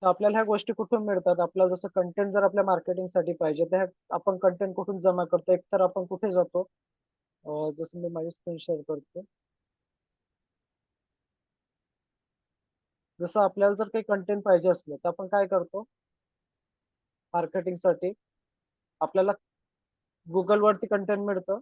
तर आपल्याला ह्या गोष्टी कुठून मिळतात? आपल्याला जसं कंटेंट जर आपल्या मार्केटिंगसाठी पाहिजे, तर आपण कंटेंट कुठून जमा करतो? एकतर आपण कुठे जातो? जसं मी माझी स्क्रीन शेअर करतो. जसं आपल्याला जर काही कंटेंट पाहिजे असलं, तर आपण काय करतो? मार्केटिंगसाठी आपल्याला Google वरती कंटेंट मिळतं.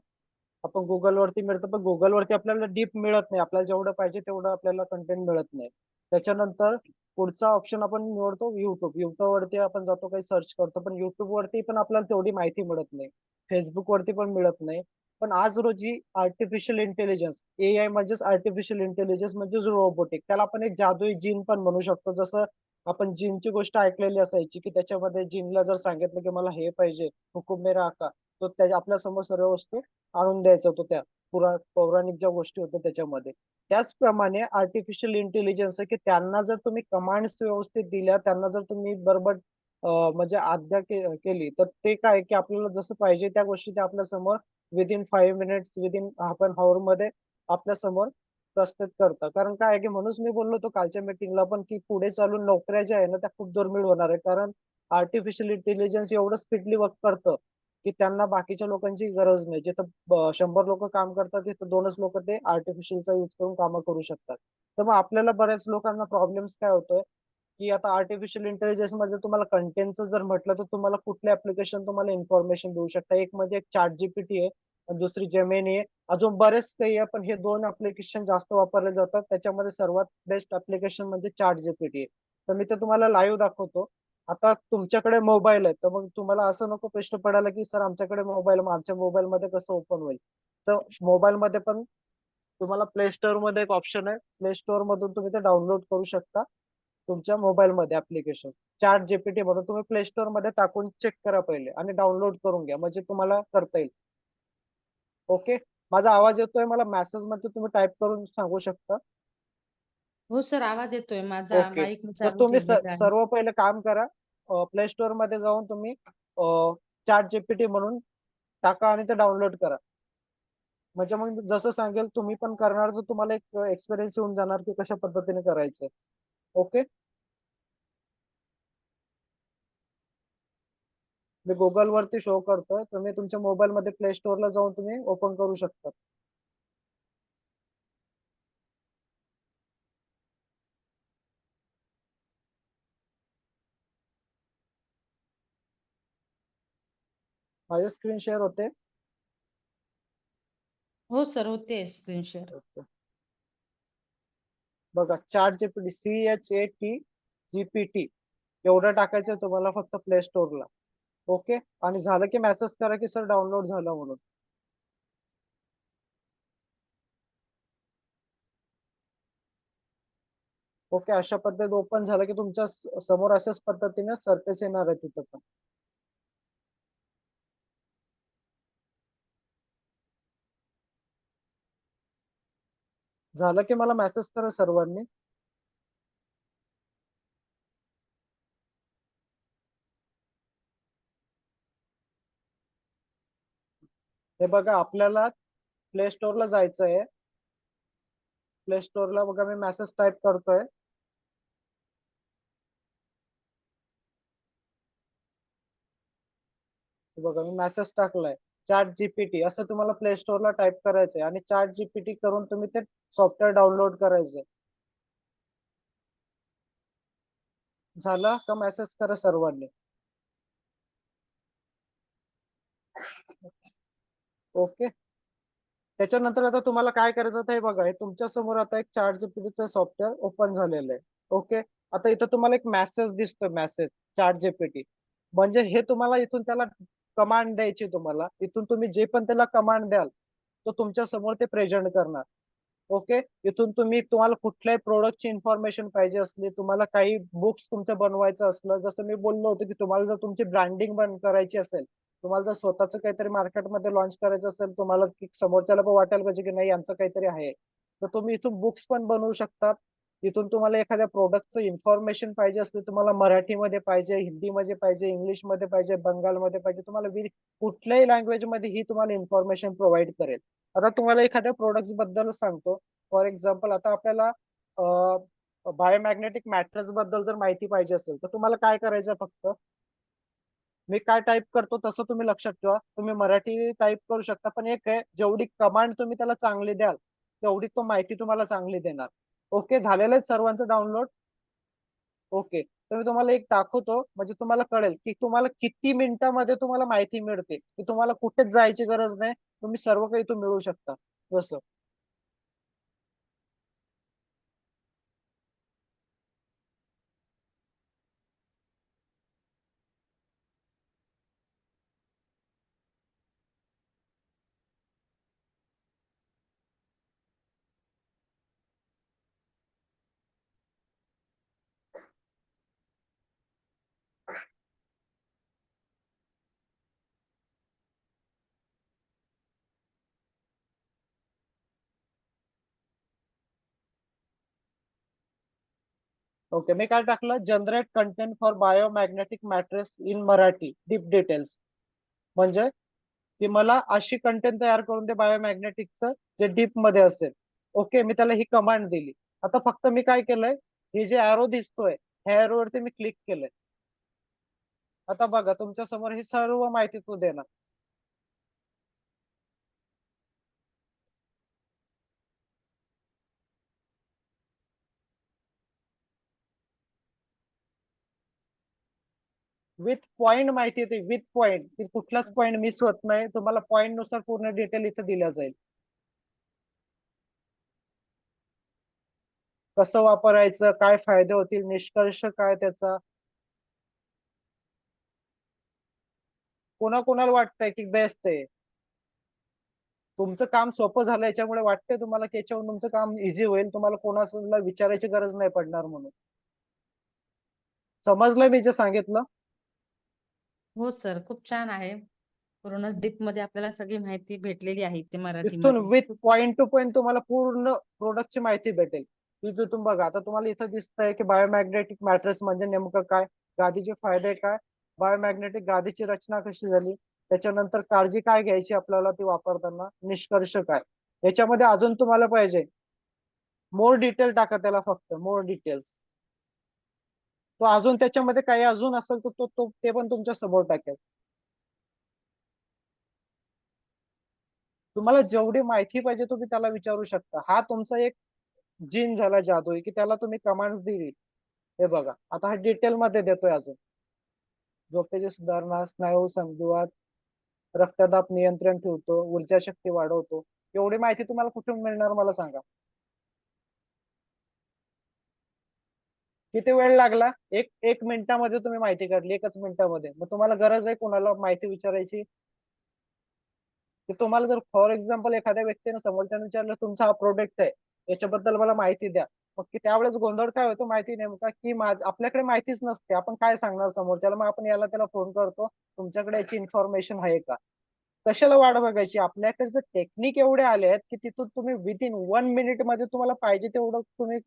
आपण Google वरती मिळतं, पण Google वरती आपल्याला डीप मिळत नाही. आपल्याला जेवढं पाहिजे तेवढं आपल्याला कंटेंट मिळत नाही. त्याच्यानंतर पुढचा ऑप्शन आपण निवडतो YouTube. YouTube वरती आपण जातो, काही सर्च करतो, पण YouTube वरती पण आपल्याला तेवढी माहिती मिळत नाही. Facebook वरती पण मिळत नाही. पण आज रोजी आर्टिफिशियल इंटेलिजन्स, AI म्हणजेच आर्टिफिशियल इंटेलिजन्स म्हणजेच रोबोटिक. त्याला आपण एक जादुई जीन पण म्हणू शकतो. जसं आपण जीनची गोष्ट ऐकलेली असायची, की त्याच्यामध्ये जीनला जर सांगितलं, की मला हे पाहिजे, हुकुम मेरा आका, तो त्याच्या आपल्या समोर सर्व वस्तू आणून द्यायचा होतो त्या पौराणिक ज्या गोष्टी होत्या त्याच्यामध्ये. त्याचप्रमाणे आर्टिफिशियल इंटेलिजन्स आहे, की त्यांना जर तुम्ही कमांड्स व्यवस्थित दिल्या, त्यांना जर तुम्ही बरोबर म्हणजे आज्ञा केली, तर ते काय की आपल्याला जसं पाहिजे त्या गोष्टी ते आपल्या समोर within 5 minutes, within half an hour मध्ये आपल्या समोर प्रस्तुत करतात. कारण काय आहे, की म्हणूनच मी बोललो होतो कालच्या मीटिंगला पण, की पुढे चालून नोकऱ्या ज्या आहे ना, त्या खूप दुर्मिळ होणार आहे. कारण आर्टिफिशियल इंटेलिजन्स एवढं स्पीडली वर्क करतं, की त्यांना बाकीच्या लोकांची गरज नाही. जिथं 100 लोक काम करतात, तिथं 2च लोक ते आर्टिफिशियलचा यूज करून कामं करू शकतात. तर मग आपल्याला बऱ्याच लोकांना प्रॉब्लेम्स काय होतोय, की आता आर्टिफिशियल इंटेलिजन्स मध्ये तुम्हाला कंटेंटचं जर म्हटलं, तर तुम्हाला कुठले ऍप्लिकेशन तुम्हाला इन्फॉर्मेशन देऊ शकता. एक म्हणजे एक चॅट जीपीटी आहे आणि दुसरी जेमिनी आहे. अजून बरेच काही आहे, पण हे 2 ऍप्लिकेशन जास्त वापरले जातात. त्याच्यामध्ये सर्वात बेस्ट ऍप्लिकेशन म्हणजे चॅट जीपीटी आहे. तर मी ते तुम्हाला लाईव्ह दाखवतो. आता तुमच्याकडे मोबाईल आहे, तर मग तुम्हाला असं नको प्रश्न पडायला, की सर आमच्याकडे मोबाईल, मग आमच्या मोबाईल मध्ये कसं ओपन होईल? तर मोबाईल मध्ये पण तुम्हाला प्ले स्टोअर मध्ये एक ऑप्शन आहे. प्ले स्टोअर मधून तुम्ही ते डाउनलोड करू शकता तुमच्या मोबाईल मध्ये ऍप्लिकेशन. चॅट जीपीटी म्हणून तुम्ही प्ले स्टोअर मध्ये टाकून चेक करा पहिले आणि डाउनलोड करून घ्या, म्हणजे तुम्हाला करता येईल. ओके. माझा आवाज येतोय? मला मेसेज मध्ये तुम्ही टाईप करून सांगू शकता. हो सर, आवाज येतोय. माझा ओके. माईक मी तर चालू तुम्ही ठेवलेला आहे. सर्व पहिले काम करा. प्ले स्टोअर मध्ये जाऊन तुम्ही चॅट जीपीटी म्हणून टाका आणि ते डाउनलोड करा. म्हणजे मग जसं सांगेल तुम्ही पण करणार, तर तुम्हाला एक एक्सपिरियन्स येऊन जाणार की कशा पद्धतीने करायचं. ओके. मी गुगल वरती शो करतोय, तुम्ही तुमच्या मोबाईल मध्ये प्ले स्टोअरला जाऊन तुम्ही ओपन करू शकता. माझी स्क्रीन शेअर होते. हो सर, होते स्क्रीन शेअर. ओके. बघा, चॅट जीपीटी, CHAT GPT एवढं टाकायचं तुम्हाला फक्त प्ले स्टोअरला. ओके. आणि झालं की मेसेज करा की सर डाउनलोड झालं म्हणून. ओके. अशा पद्धतीत ओपन झालं की तुमच्या समोर अशाच पद्धतीने सरफेस येणार आहे तिथं पण. झालं की मला मेसेज करा सर्वांनी. हे बघा, आपल्याला प्ले स्टोअरला जायचं आहे. प्ले स्टोअरला बघा, मी मेसेज टाईप करतोय. हे बघा, मी मेसेज टाकलाय. चॅट जीपीटी असं तुम्हाला प्ले स्टोअरला टाईप करायचंय आणि चॅट जीपीटी करून तुम्ही ते सॉफ्टवेअर डाउनलोड करायचंय. झालं का मेसेज करा सर्वांनी. ओके. त्याच्यानंतर आता तुम्हाला काय करायचं ते बघा, हे तुमच्या समोर आता एक चॅट जीपीटीचं सॉफ्टवेअर ओपन झालेलं आहे. ओके. आता इथं तुम्हाला एक मेसेज दिसतोय, मेसेज चॅट जीपीटी. म्हणजे हे तुम्हाला इथून त्याला कमांड द्यायची. तुम्हाला इथून तुम्ही जे पण त्याला कमांड द्याल, तो तुमच्या समोर ते प्रेझेंट करणार. ओके. इथून तुम्हाला कुठल्याही प्रोडक्टची इन्फॉर्मेशन पाहिजे असली, तुम्हाला काही बुक्स तुमचं बनवायचं असलं, जसं मी बोललो होतो की तुम्हाला जर तुमची ब्रँडिंग बंद करायची असेल, तुम्हाला जर स्वतःचं काहीतरी मार्केटमध्ये लॉन्च करायचं असेल, तुम्हाला की समोरच्याला पण वाटायला पाहिजे की नाही यांचं काहीतरी आहे, तर तुम्ही इथून बुक्स पण बनवू शकतात. इथून तुम्हाला एखाद्या प्रोडक्टचं इन्फॉर्मेशन पाहिजे असली, तुम्हाला मराठीमध्ये पाहिजे, हिंदीमध्ये पाहिजे, इंग्लिशमध्ये पाहिजे, बंगालमध्ये पाहिजे, तुम्हाला कुठल्याही लँग्वेज मध्ये ही तुम्हाला इन्फॉर्मेशन प्रोव्हाइड करेल. आता तुम्हाला एखाद्या प्रोडक्ट बद्दल सांगतो. फॉर एक्झाम्पल, आता आपल्याला बायोमॅग्नेटिक मॅट्रेस बद्दल जर माहिती पाहिजे असेल तर तुम्हाला काय करायचं फक्त मी काय टाईप करतो तसं तुम्ही लक्षात ठेवा. तुम्ही मराठी टाईप करू शकता, पण एक आहे जेवढी कमांड तुम्ही त्याला चांगली द्याल तेवढी तो माहिती तुम्हाला चांगली देणार. ओके, झालेलं आहे सर्वांचं डाउनलोड? ओके, तर मी तुम्हाला एक दाखवतो म्हणजे तुम्हाला कळेल की तुम्हाला किती मिनिटामध्ये तुम्हाला माहिती मिळते, की तुम्हाला कुठेच जायची गरज नाही, तुम्ही सर्व काही इथून मिळवू शकता. जसं ओके, मी काय टाकलं, generate content for biomagnetic mattress in Marathi deep details. म्हणजे की मला अशी कंटेंट तयार करून दे बायोमॅग्नेटिकचं जे डीप मध्ये असेल. ओके, मी त्याला ही कमांड दिली. आता फक्त मी काय केलंय, हे जे एरो दिसतोय ह्या एरो वरती मी क्लिक केलंय. आता बघा तुमच्या समोर ही सर्व माहिती तू देणार. विथ पॉइंट माहिती येते, विथ पॉइंट, की कुठलाच पॉइंट मिस होत नाही. तुम्हाला पॉइंट नुसार पूर्ण डिटेल इथे दिल्या जाईल. कसं वापरायचं, काय फायदे होतील, निष्कर्ष काय त्याचा. कोणाकोणाला वाटतंय की बेस्ट आहे, तुमचं काम सोपं झालं याच्यामुळे वाटतंय तुम्हाला की याच्यावरून तुमचं काम इझी होईल, तुम्हाला कोणाला विचारायची गरज नाही पडणार म्हणून. समजलं मी जे सांगितलं? हो सर, खूप छान आहे. पूर्ण डीप मध्ये आपल्याला सगळी माहिती भेटलेली आहे ते इथून मराठीमध्ये. विथ पॉइंट टू पॉइंट तुम्हाला पूर्ण प्रोडक्टची माहिती भेटेल. इथं तुम्ही बघा, आता तुम्हाला इथं दिसतंय की बायोमॅग्नेटिक मॅट्रेस म्हणजे नेमकं काय, गादीचे फायदे काय, बायोमॅग्नेटिक गादीची रचना कशी झाली, त्याच्यानंतर काळजी काय घ्यायची आपल्याला ती वापरताना, निष्कर्ष काय. याच्यामध्ये अजून तुम्हाला पाहिजे मोर डिटेल टाका त्याला, फक्त मोर डिटेल्स. तो अजून त्याच्यामध्ये काही अजून असेल तर तो ते पण तुमच्या समोर टाकेल. तुम्हाला जेवढी माहिती पाहिजे तुम्ही त्याला विचारू शकता. हा तुमचा एक जिन झाला जादू की त्याला तुम्ही कमांड दिली. हे बघा आता हा डिटेल मध्ये देतोय अजून. झोपेची सुधारणा, स्नायू संधिवात, रक्तदाब नियंत्रण ठेवतो, ऊर्जा शक्ती वाढवतो. एवढी माहिती तुम्हाला कुठून मिळणार मला सांगा. किती वेळ लागला? एक एक मिनिटामध्ये तुम्ही माहिती काढली, एकच मिनिटामध्ये. मग तुम्हाला गरज आहे कोणाला माहिती विचारायची? की तुम्हाला जर फॉर एक्झाम्पल एखाद्या व्यक्तीने समोरच्याने विचारलं तुमचा हा प्रोडक्ट आहे याच्याबद्दल मला माहिती द्या, मग की त्यावेळेस गोंधळ काय होतो माहिती नेमका की आपल्याकडे माहितीच नसते, आपण काय सांगणार समोरच्याला, मग आपण याला त्याला फोन करतो, तुमच्याकडे याची इन्फॉर्मेशन आहे का. कशाला वाट बघायची, आपल्याकडे जर टेक्निक एवढे आले आहेत की तिथून तुम्ही विदिन 1 मिनिट मध्ये तुम्हाला पाहिजे तेवढं तुम्ही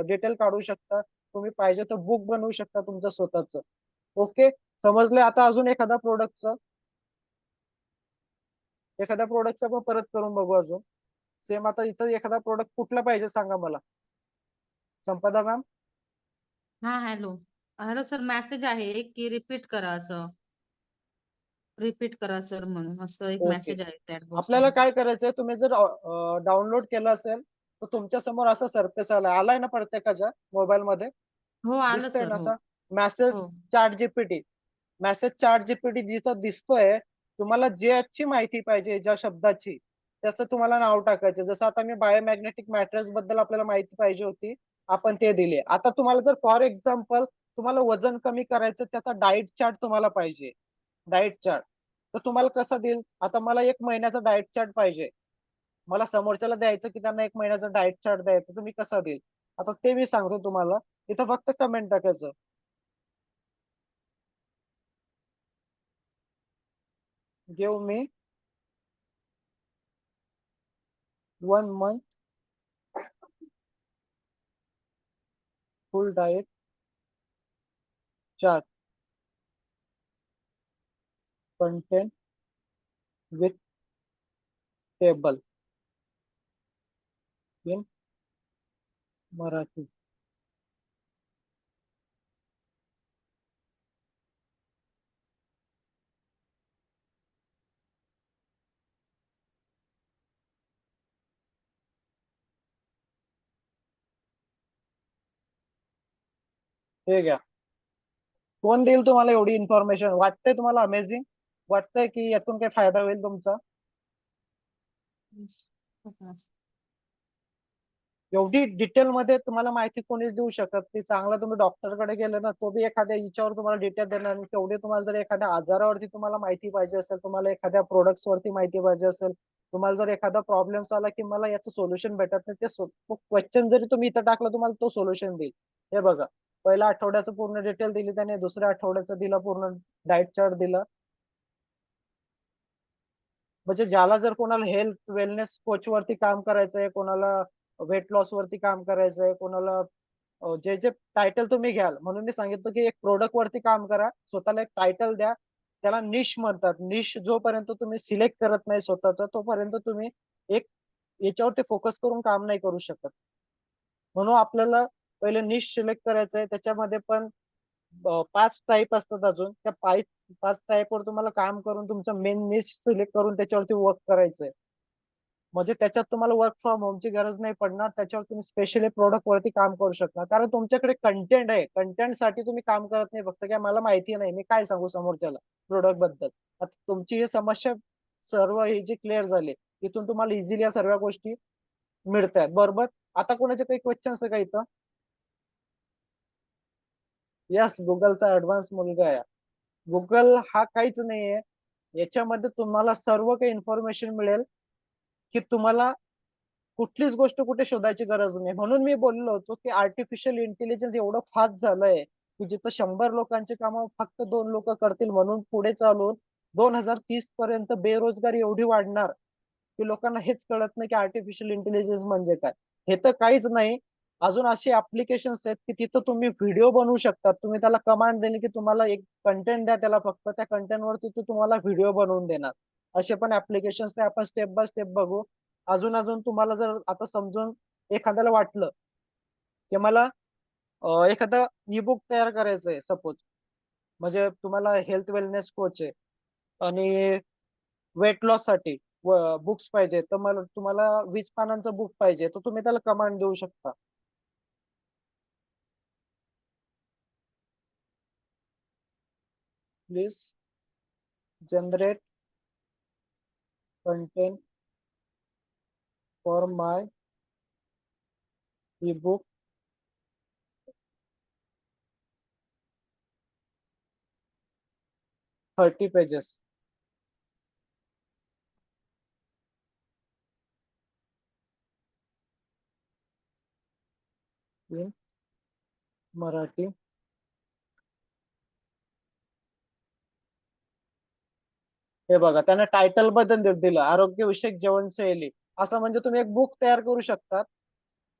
डिटेल काढू शकता, तुम्ही पाहिजे तर बुक बनवू शकता तुमचं स्वतःच. ओके, समजलं? आता अजून एखाद्या प्रोडक्टचं आपण परत करून बघू अजून. सेम आता इथं एखादा प्रोडक्ट कुठला पाहिजे सांगा मला, संपदा मॅम. हा, हॅलो. हॅलो सर, मेसेज आहे की रिपीट करा असं. रिपीट करा सर म्हणून असं एक ओके, मेसेज आहे चॅट बॉक्स आपल्याला मध्ये. काय करायचंय, तुम्ही जर डाउनलोड केलं असेल तर तुमच्या समोर असा सरफेस आलाय ना प्रत्येकाच्या मोबाईल मध्ये, हो, आलं दिसतोय ना सर. हो. असा मेसेज हो. Chat GPT. Message chat GPT जिथं दिसतोय, तुम्हाला ज्याची माहिती पाहिजे ज्या शब्दाची, त्याचं तुम्हाला नाव टाकायचं. जसं आता मी बायोमॅग्नेटिक मॅट्रेस बद्दल आपल्याला माहिती पाहिजे होती, आपण ते दिले. आता तुम्हाला जर फॉर एक्झाम्पल तुम्हाला वजन कमी करायचं, त्याचा डाएट चार्ट तुम्हाला पाहिजे, डाएट चार्ट, तर तुम्हाला कसा देईल. आता मला 1 महिन्याचा डाएट चार्ट पाहिजे, मला समोरच्याला द्यायचं की त्यांना 1 महिन्याचा डाएट चार्ट द्यायचा, तुम्ही कसा देईल. आता ते मी सांगतो तुम्हाला. इथं फक्त कमेंट टाकायचं, give me 1 month full diet chart content with table in Marathi. हे घ्या. कोण देईल तुम्हाला एवढी इन्फॉर्मेशन? वाटतंय तुम्हाला अमेझिंग? वाटतंय की यातून काही फायदा होईल तुमचा? Yes. एवढी डिटेल मध्ये तुम्हाला माहिती कोणीच देऊ शकत ती. चांगला तुम्ही डॉक्टरकडे गेले ना, तो बी एखाद्या याच्यावर तुम्हाला डिटेल देणार नाही. तेवढे तुम्हाला जर एखाद्या आजारावरती तुम्हाला माहिती पाहिजे असेल, तुम्हाला एखाद्या प्रोडक्ट्स वरती माहिती पाहिजे असेल, तुम्हाला जर एखादा प्रॉब्लेम आला की मला याचं सोल्युशन भेटत नाही, ते क्वेश्चन जरी तुम्ही इथं टाकलं तुम्हाला तो सोल्युशन देईल. हे बघा, पहिल्या आठवड्याचं पूर्ण डिटेल दिली त्याने, दुसऱ्या आठवड्याचं दिलं पूर्ण डाएट चार्ट दिलं. म्हणजे ज्याला जर कोणाला हेल्थ वेलनेस कोच वरती काम करायचंय, कोणाला वेट लॉस वरती काम करायचंय, कोणाला जे जे टायटल तुम्ही घ्याल, म्हणून मी सांगितलं की एक प्रोडक्ट वरती काम करा, स्वतःला एक टायटल द्या. त्याला निश म्हणतात. निश जोपर्यंत तुम्ही सिलेक्ट करत नाही स्वतःच, तोपर्यंत तुम्ही एक याच्यावरती फोकस करून काम नाही करू शकत. म्हणून आपल्याला पहिले निश सिलेक्ट करायचंय. त्याच्यामध्ये पण 5 टाईप असतात. अजून त्या 5 टाईपवर तुम्हाला काम करून तुमचं मेन निश सिलेक्ट करून त्याच्यावरती वर्क करायचंय. म्हणजे त्याच्यात तुम्हाला वर्क फ्रॉम होमची गरज नाही पडणार. त्याच्यावर तुम्ही स्पेशली प्रोडक्ट वरती काम करू शकता, कारण तुमच्याकडे कंटेंट आहे. कंटेंट साठी तुम्ही काम करत नाही फक्त काय मला माहिती नाही मी काय सांगू समोरच्याला प्रोडक्ट बद्दल. आता तुमची ही समस्या सर्व ही जी क्लिअर झाली, इथून तुम्हाला इझिली या सर्व गोष्टी मिळतात. बरोबर. आता कोणाचे काही क्वेश्चन्स आहे का इथं? यस, गुगलचा ऍडव्हान्स मुलगा आहे. गुगल हा काहीच नाहीये. याच्यामध्ये तुम्हाला सर्व काही इन्फॉर्मेशन मिळेल की तुम्हाला कुठलीच गोष्ट कुठे शोधायची गरज नाही. म्हणून मी बोललो होतो की आर्टिफिशियल इंटेलिजन्स एवढं फास्ट झालंय की जिथं 100 लोकांची कामं फक्त 2 लोक करतील, म्हणून पुढे चालून 2030 पर्यंत बेरोजगारी एवढी वाढणार की लोकांना हेच कळत नाही की आर्टिफिशियल इंटेलिजन्स म्हणजे काय. हे तर काहीच नाही. अजून अशी ऍप्लिकेशन्स आहेत की तिथं तुम्ही व्हिडिओ बनवू शकता. तुम्ही त्याला कमांड दिली की तुम्हाला एक कंटेंट द्या त्याला, फक्त त्या कंटेंट वरती तो तुम्हाला व्हिडिओ बनवून देणार. असे पण ऍप्लिकेशन्स आहे. आपण स्टेप बाय स्टेप बघू. अजून अजून तुम्हाला जर आता समजून एखाद्याला वाटलं की मला एखादा ई बुक तयार करायचंय सपोज, म्हणजे तुम्हाला हेल्थ वेलनेस कोच आहे आणि वेट लॉस साठी बुक्स पाहिजे, तर मला तुम्हाला 20 पानांचं बुक पाहिजे, तर तुम्ही त्याला कमांड देऊ शकता. Please generate content for my E book 30 pages in Marathi. हे बघा, त्याने टायटल बदल दिलं, आरोग्यविषयक जीवनशैली. असं म्हणजे तुम्ही एक बुक तयार करू शकता.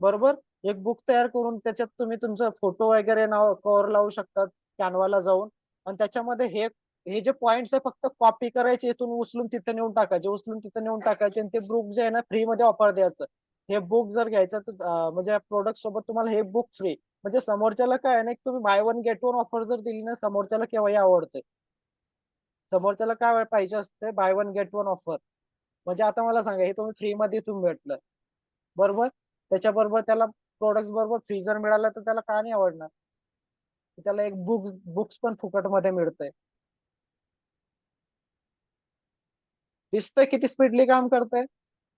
बरोबर. एक बुक तयार करून त्याच्यात तुम्ही तुमचा फोटो वगैरे नाव कव्हर लावू शकतात कॅनवाला जाऊन. आणि त्याच्यामध्ये हे हे जे पॉइंट्स आहे फक्त कॉपी करायचे, इथून उचलून तिथे नेऊन टाकायचे, उचलून तिथे नेऊन टाकायचे, आणि ते बुक जे आहे ना फ्री मध्ये ऑफर द्यायचं. हे बुक जर घ्यायचं तर म्हणजे प्रोडक्ट सोबत तुम्हाला हे बुक फ्री. म्हणजे समोरच्याला काय आहे ना, की तुम्ही by one get one offer जर दिली ना, समोरच्याला केव्हाही आवडते. समोरच्याला काय पाहिजे असते, by one get one offer. म्हणजे आता मला सांगा, हे तुम्ही फ्री मध्ये तुम्ही भेटलं, बरोबर. त्याच्याबरोबर त्याला प्रोडक्ट बरोबर फ्री जर मिळालं तर त्याला का नाही आवडणार. त्याला एक बुक्स पण फुकट मध्ये मिळतंय. दिसतंय किती स्पीडली काम करतंय.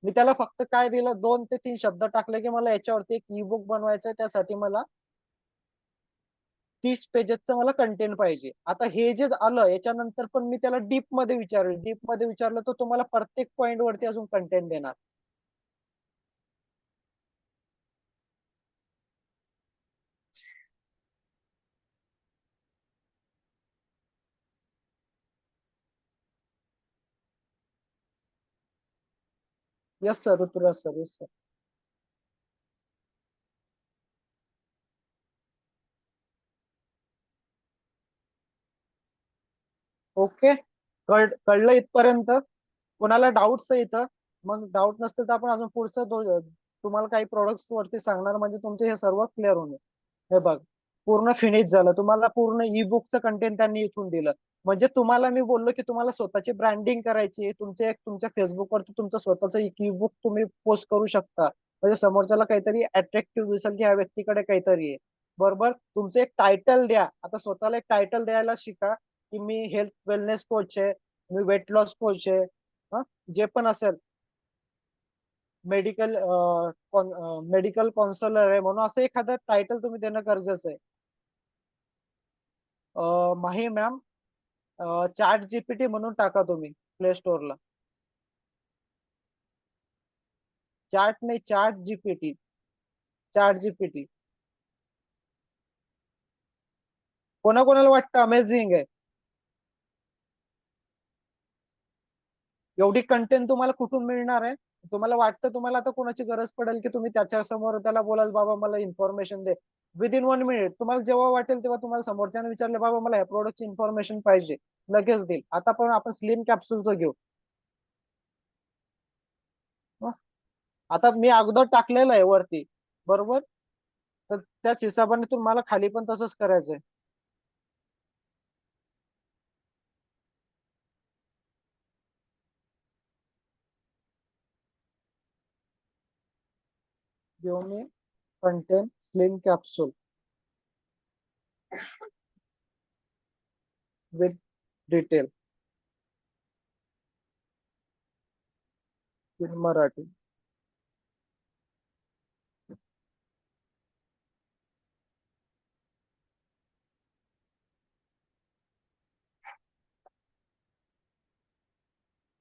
मी त्याला फक्त काय दिलं, 2 ते 3 शब्द टाकले की मला याच्यावरती एक ई बुक बनवायचंय, त्यासाठी मला 30 पेजेसचं मला कंटेंट पाहिजे. आता हे जे आलं याच्यानंतर पण मी त्याला डीप मध्ये विचारलं तर तुम्हाला प्रत्येक पॉईंट वरती अजून कंटेंट देणार. Yes sir, Ruturaj sir, yes sir. Okay. कळलं इथपर्यंत? कोणाला डाऊट्स आहे इथं? मग डाऊट नसतील तर आपण अजून पुढचं तुम्हाला काही प्रोडक्ट्स वरती सांगणार, म्हणजे तुमचे हे सर्व क्लिअर होणे. हे बघ, पूर्ण फिनिश झालं. तुम्हाला पूर्ण ई बुकचं कंटेंट त्यांनी इथून दिलं. म्हणजे तुम्हाला मी बोललो की तुम्हाला स्वतःची ब्रँडिंग करायची, तुमचे एक तुमच्या फेसबुकवरती तुमचं स्वतःचं एक ई बुक तुम्ही पोस्ट करू शकता. म्हणजे समोरच्याला काहीतरी अट्रॅक्टिव्ह दिसेल की ह्या व्यक्तीकडे काहीतरी आहे. बरोबर. तुमचं एक टायटल द्या. आता स्वतःला एक टायटल द्यायला शिका, की मी हेल्थ वेलनेस कोच आहे, मी वेट लॉस कोच आहे. हा, जे पण असेल, मेडिकल मेडिकल काउन्सिलर आहे म्हणून असं एखादं टायटल तुम्ही देणं गरजेचं आहे. माही मॅम, चॅट जीपीटी म्हणून टाका तुम्ही प्ले स्टोअरला. चॅट नाही, चॅट जीपीटी. Chat GPT. कोणाकोणाला वाटतं अमेझिंग आहे? एवढी कंटेंट तुम्हाला कुठून मिळणार आहे? तुम्हाला वाटतं तुम्हाला आता कोणाची गरज पडेल की तुम्ही त्याच्या समोर त्याला बोलाल बाबा मला इन्फॉर्मेशन दे? विदिन 1 मिनिट तुम्हाला जेव्हा वाटेल तेव्हा तुम्हाला समोरच्याने विचारले बाबा मला या प्रोडक्टची इन्फॉर्मेशन पाहिजे, लगेच देईल. आता पण आपण स्लिम कॅप्सूलचं घेऊ. हं? आता मी अगोदर टाकलेलं आहे वरती, बरोबर. तर त्याच हिशोबाने तुम्हाला खाली पण तसंच करायचंय. घेऊ मी content slim capsule with detail in Marathi.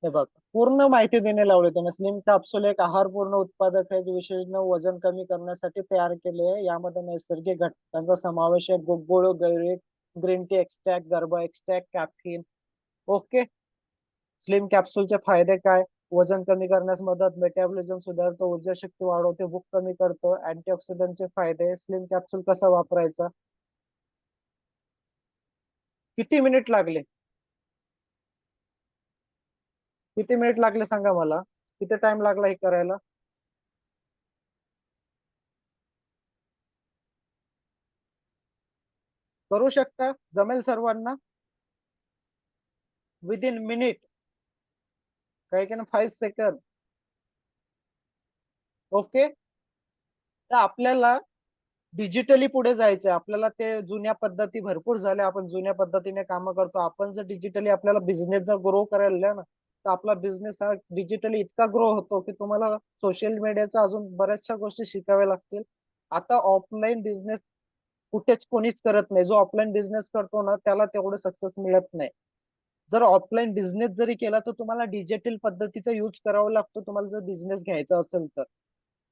हे बघ, पूर्ण माहिती देणे लावले त्यांना. स्लिम कॅप्सूल एक आहार पूर्ण उत्पादक आहे जे विशेषतः वजन कमी करण्यासाठी तयार केले आहे. यामध्ये नैसर्गिक घटकांचा समावेश आहे: गुळ, गैरिक, ग्रीन टी एक्स्ट्रॅक्ट, गर्भ एक्स्ट्रॅक्ट, कॅफिन. ओके. स्लिम कॅप्सूलचे फायदे काय? वजन कमी करण्यास मदत, मेटाबॉलिझम सुधारतो, ऊर्जा शक्ती वाढवते, भूक कमी करतो, अँटीऑक्सिडंटचे फायदे. स्लिम कॅप्सूल कसा वापरायचा? किती मिनिट लागले? किती मिनिट लागले सांगा मला. किती टाइम लागला हे करायला? करू शकता, जमेल सर्वांना. विदिन मिनिट, काही की ना 5 सेकंद. ओके. तर आपल्याला डिजिटली पुढे जायचंय. आपल्याला ते जुन्या पद्धती भरपूर झाल्या, आपण जुन्या पद्धतीने कामं करतो. आपण जर डिजिटली आपल्याला बिझनेस जर ग्रो करायला ना, तर आपला बिझनेस हा डिजिटली इतका ग्रो होतो की तुम्हाला सोशल मीडियाचा अजून बऱ्याचशा गोष्टी शिकाव्या लागतील. आता ऑफलाईन बिझनेस कुठेच कोणीच करत नाही. जो ऑफलाईन बिझनेस करतो ना त्याला तेवढं सक्सेस मिळत नाही. जर ऑफलाईन बिझनेस जरी केला तर तुम्हाला डिजिटल पद्धतीचा यूज करावा लागतो, तुम्हाला जर बिझनेस घ्यायचा असेल तर.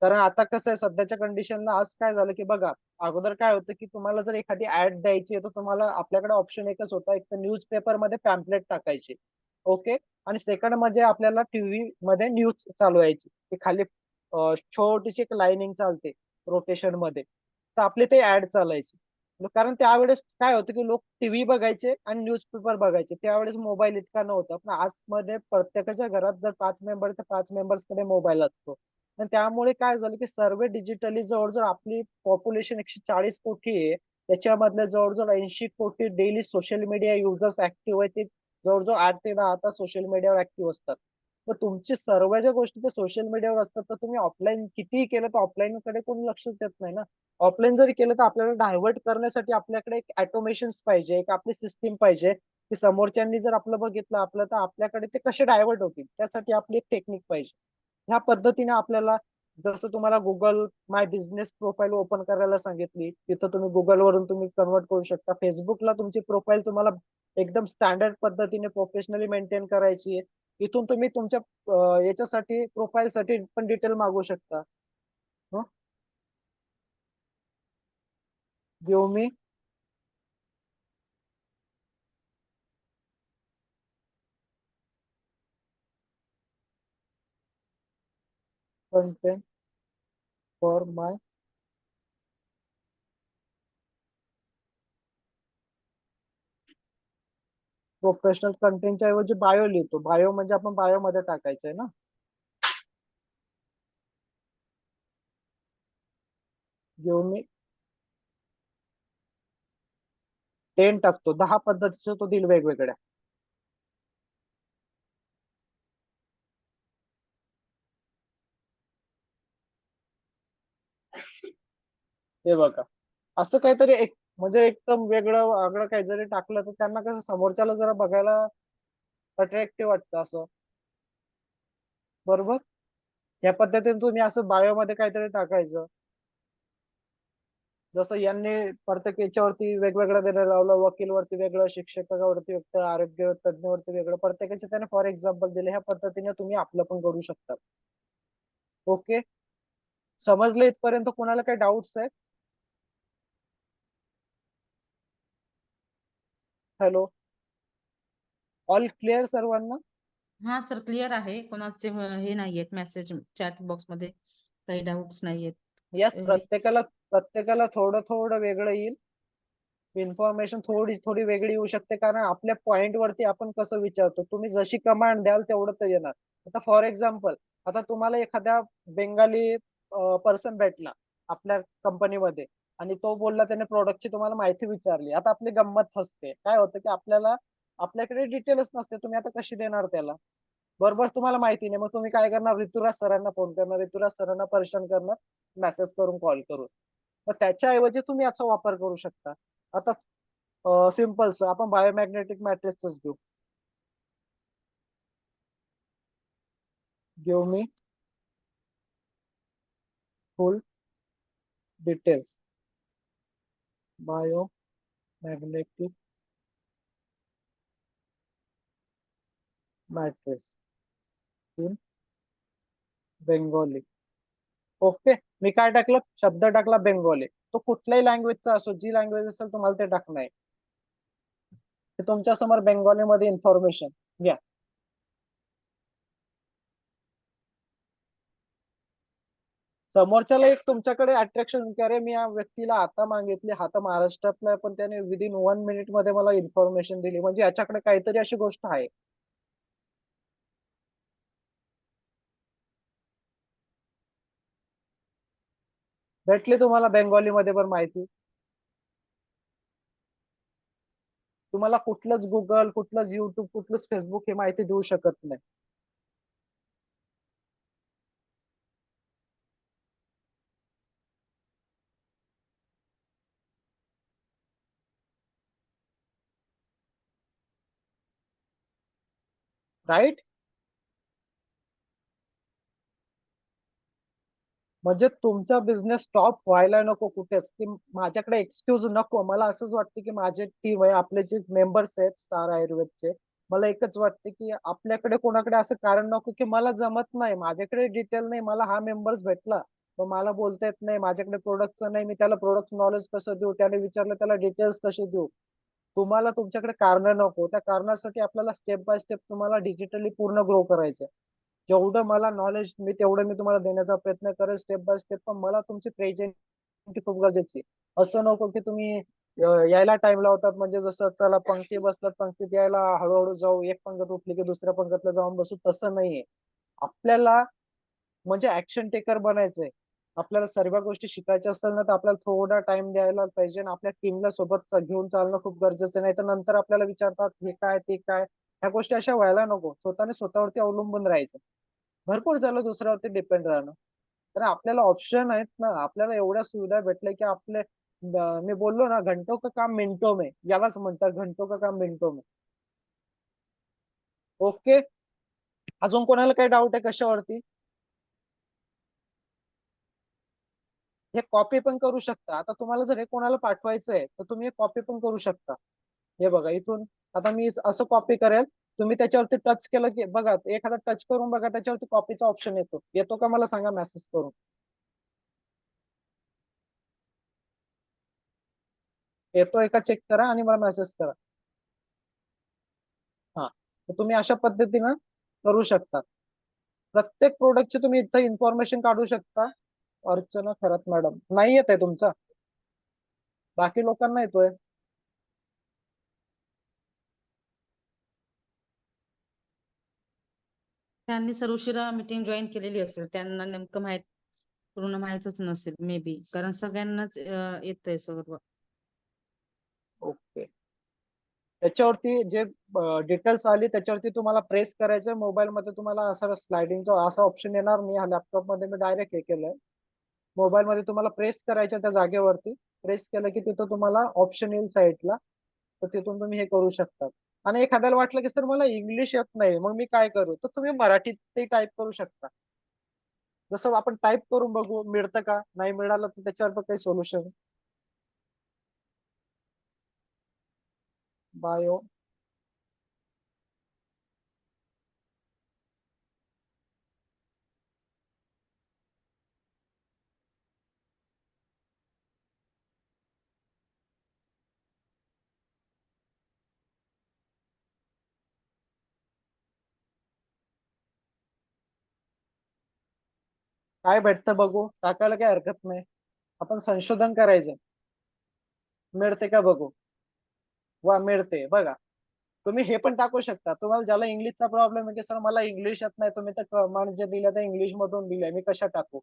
कारण आता कसं आहे सध्याच्या कंडिशनला, आज काय झालं की बघा, अगोदर काय होतं की तुम्हाला जर एखादी ऍड द्यायची आहे तर तुम्हाला आपल्याकडे ऑप्शन एकच होता, एक तर न्यूज पेपर मध्ये पॅम्पलेट टाकायचे. ओके. आणि सेकंड म्हणजे आपल्याला टीव्ही मध्ये न्यूज चालवायची, ती खाली छोटीशी एक लाईनिंग चालते रोटेशन मध्ये. तर आपली ते ऍड चालायची. कारण त्यावेळेस काय होतं की लोक टीव्ही बघायचे आणि न्यूजपेपर बघायचे. त्यावेळेस मोबाईल इतका नव्हता. पण आज मध्ये प्रत्येकाच्या घरात जर 5 मेंबर तर 5 मेंबर्स कडे मोबाईल असतो. आणि त्यामुळे काय झालं की सर्व डिजिटली, जवळजवळ आपली पॉप्युलेशन 140 कोटी आहे. त्याच्यामधले जवळजवळ 80 कोटी daily social media users active आहेत. ते जवळजवळ 8 ते 10 तास सोशल मीडियावर ऍक्टिव्ह असतात. तर तुमची सर्व ज्या गोष्टी ते सोशल मीडियावर असतात, तर तुम्ही ऑफलाईन कितीही केलं तर ऑफलाईन कडे कोणी लक्ष देत नाही ना. ऑफलाईन जरी केलं तर आपल्याला डायव्हर्ट करण्यासाठी आपल्याकडे एक ऑटोमेशन पाहिजे, एक आपली सिस्टीम पाहिजे, की समोरच्यांनी जर आपलं बघितलं आपलं तर आपल्याकडे ते कसे डायव्हर्ट होतील, त्यासाठी आपली एक टेक्निक पाहिजे. ह्या पद्धतीने आपल्याला, जसं तुम्हाला गुगल माय बिझनेस प्रोफाईल ओपन करायला सांगितली, तिथं तुम्ही गुगल वरून तुम्ही कन्वर्ट करू शकता. फेसबुकला तुमची प्रोफाईल तुम्हाला एकदम स्टँडर्ड पद्धतीने प्रोफेशनली मेंटेन करायची आहे. इथून तुम्ही तुमच्या याच्यासाठी प्रोफाईल साठी पण डिटेल मागू शकता. Give me content for my professional कंटेंटच्या ऐवजी बायो लिहितो. बायो म्हणजे आपण बायो मध्ये टाकायचंय ना. गिव मी 10 टाकतो. 10 पद्धतीचं तो दिल वेगवेगळ्या. हे बघा, असं काहीतरी एक म्हणजे एकदम वेगळं आगळं काही जरी टाकलं तर त्यांना कसं समोरच्याला जरा बघायला अट्रॅक्टिव्ह वाटतं असं, बरोबर? या पद्धतीने तुम्ही असं बायोमध्ये काहीतरी टाकायचं. जसं यांनी प्रत्येक याच्यावरती वेगवेगळं देणं लावलं, वकीलवरती वेगळं, शिक्षकावरती वेगळं, आरोग्य तज्ञवरती वेगळं, प्रत्येकाचे त्याने फॉर एक्झाम्पल दिले. ह्या पद्धतीने तुम्ही आपलं पण करू शकता. ओके, समजलं इथपर्यंत? कोणाला काही डाऊट्स आहेत? हॅलो, ऑल क्लिअर सर्वांना? हा सर क्लिअर आहे, कोणाचे हे नाहीयेत मेसेज चॅट बॉक्स मध्ये, काही डाऊट्स नाहीयेत. यस, अ, प्रत्येकाला थोडं थोडं वेगळं येईल. इन्फॉर्मेशन थोडी थोडी वेगळी येऊ शकते, कारण आपल्या पॉइंट वरती आपण कसं विचारतो. तुम्ही जशी कमांड द्याल तेवढं तर येणार. आता फॉर एक्झाम्पल, आता तुम्हाला एखाद्या बेंगाली पर्सन भेटला आपल्या कंपनीमध्ये, आणि तो बोलला, त्याने प्रोडक्टची तुम्हाला माहिती विचारली. आता आपली गंमत हसते. काय होतं की आपल्याकडे डिटेलच नसते, तुम्ही आता कशी देणार त्याला? बरोबर, तुम्हाला माहिती नाही, मग तुम्ही काय करणार? ऋतुराज सरांना फोन करणार, ऋतुराज सरांना परेशान करणार, मेसेज करून, कॉल करून. मग त्याच्याऐवजी तुम्ही याचा वापर करू शकता. आता सिम्पल आपण बायोमॅग्नेटिक मॅट्रिक्सच घेऊ. Give me full details biomagnetic matrix in Bengali. Okay, मी काय टाकलं? शब्द टाकला बेंगोली. तो कुठल्याही लँग्वेजचा असो, जी लँग्वेज असेल तुम्हाला ते टाकणं आहे. ते तुमच्या समोर बेंगोली मध्ये इन्फॉर्मेशन घ्या. समोरच्याला एक तुमच्याकडे अट्रॅक्शन की अरे, मी या व्यक्तीला आता मागितली, हा तर महाराष्ट्रातला आहे, पण त्याने विदिन 1 मिनिट मध्ये मला इन्फॉर्मेशन दिली, म्हणजे याच्याकडे काहीतरी अशी गोष्ट आहे. भेटली तुम्हाला बेंगोली मध्ये पण माहिती? तुम्हाला कुठलंच गुगल, कुठलंच युट्यूब, कुठलंच फेसबुक हे माहिती देऊ शकत नाही. राईट? म्हणजे तुमचा बिझनेस स्टॉप व्हायला नको कुठेच, की माझ्याकडे एक्सक्यूज नको. मला असंच वाटतं की माझे टीम आहे, आपले जे मेंबर्स आहेत स्टार आयुर्वेदचे, मला एकच वाटतं की आपल्याकडे कोणाकडे असं कारण नको की मला जमत नाही, माझ्याकडे डिटेल नाही, मला हा मेंबर्स भेटला पण मला बोलता येत नाही, माझ्याकडे प्रोडक्टचं नाही, मी त्याला प्रोडक्ट नॉलेज कसं देऊ, त्याने विचारलं त्याला डिटेल्स कसे देऊ. तुम्हाला तुमच्याकडे कारण नको. त्या कारणासाठी आपल्याला स्टेप बाय स्टेप तुम्हाला डिजिटली पूर्ण ग्रो करायचं. जेवढं मला नॉलेज मी तेवढं मी तुम्हाला देण्याचा प्रयत्न करेल स्टेप बाय स्टेप, पण मला तुमची प्रेझेंट खूप गरजेची आहे. असं नको की तुम्ही यायला टाइम लावतात, म्हणजे जसं चला पंक्ती बसतात, पंक्तीत यायला हळूहळू जाऊ, एक पंगत उठली की दुसऱ्या पंगतला जाऊन बसू, तसं नाहीये. आपल्याला म्हणजे ऍक्शन टेकर बनायचंय. आपल्याला सर्व गोष्टी शिकायच्या असतील ना, तर आपल्याला थोडा टाइम द्यायला पाहिजे आणि आपल्या टीमला सोबत घेऊन चालणं खूप गरजेचं. नाही तर नंतर आपल्याला विचारतात हे काय ते काय. ह्या गोष्टी अशा व्हायला नको. स्वतःने स्वतःवरती अवलंबून राहायचं. भरपूर झालं दुसऱ्यावरती डिपेंड राहणं. तर आपल्याला ऑप्शन आहेत ना, आपल्याला एवढ्या सुविधा भेटल्या की मी बोललो ना, घंटो का काम मिनिटो में, यालाच म्हणतात घंटो का काम मिनिटो में. ओके, अजून कोणाला काही डाऊट आहे कशावरती? हे कॉपी पण करू शकता. आता तुम्हाला जर हे कोणाला पाठवायचं आहे तर तुम्ही हे कॉपी पण करू शकता. हे बघा इथून, आता मी असं कॉपी करेल, तुम्ही त्याच्यावरती टच केलं की बघा, एखादा टच करून बघा, त्याच्यावरती कॉपीचा ऑप्शन येतो. येतो का मला सांगा मेसेज करून? येतोय का चेक करा आणि मला मेसेज करा. हा, तर तुम्ही अशा पद्धतीनं करू शकता. प्रत्येक प्रोडक्टची तुम्ही इथं इन्फॉर्मेशन काढू शकता. अर्चना खरात मॅडम नाही येत आहे तुमचा? बाकी लोकांना येतोय. त्यांनी सर उशिरा मीटिंग जॉईन केलेली असेल, त्यांना नेमकं पूर्ण माहितच नसेल मे बी, कारण सगळ्यांनाच येतंय सर्व. ओके, त्याच्यावरती जे डिटेल्स आली त्याच्यावरती तुम्हाला प्रेस करायचं. मोबाईल मध्ये तुम्हाला असा स्लायडिंगचा असा ऑप्शन येणार नाही. हा लॅपटॉप मध्ये मी डायरेक्ट हे केलंय. मोबाईल मध्ये तुम्हाला प्रेस करायचं त्या जागेवरती. प्रेस केलं की तिथं तुम्हाला ऑप्शन येईल साईडला, तर तिथून तुम्ही हे करू शकता. आणि एखाद्याला वाटलं की सर मला इंग्लिश येत नाही, मग मी काय करू, तर तुम्ही मराठीत ते टाईप करू शकता. जसं आपण टाईप करून बघू मिळतं का, नाही मिळालं तर त्याच्यावर पण काही सोल्युशन. बायो काय भेटतं बघू, टाकायला काही हरकत नाही. आपण संशोधन करायचं, मिळते का बघू. वा मिळते बघा. तुम्ही हे पण टाकू शकता, तुम्हाला ज्याला इंग्लिशचा प्रॉब्लेम आहे की सर मला इंग्लिश येत नाही, तुम्ही तर कमांड जे दिल्या त्या इंग्लिश मधून दिल्या, मी कशा टाकू,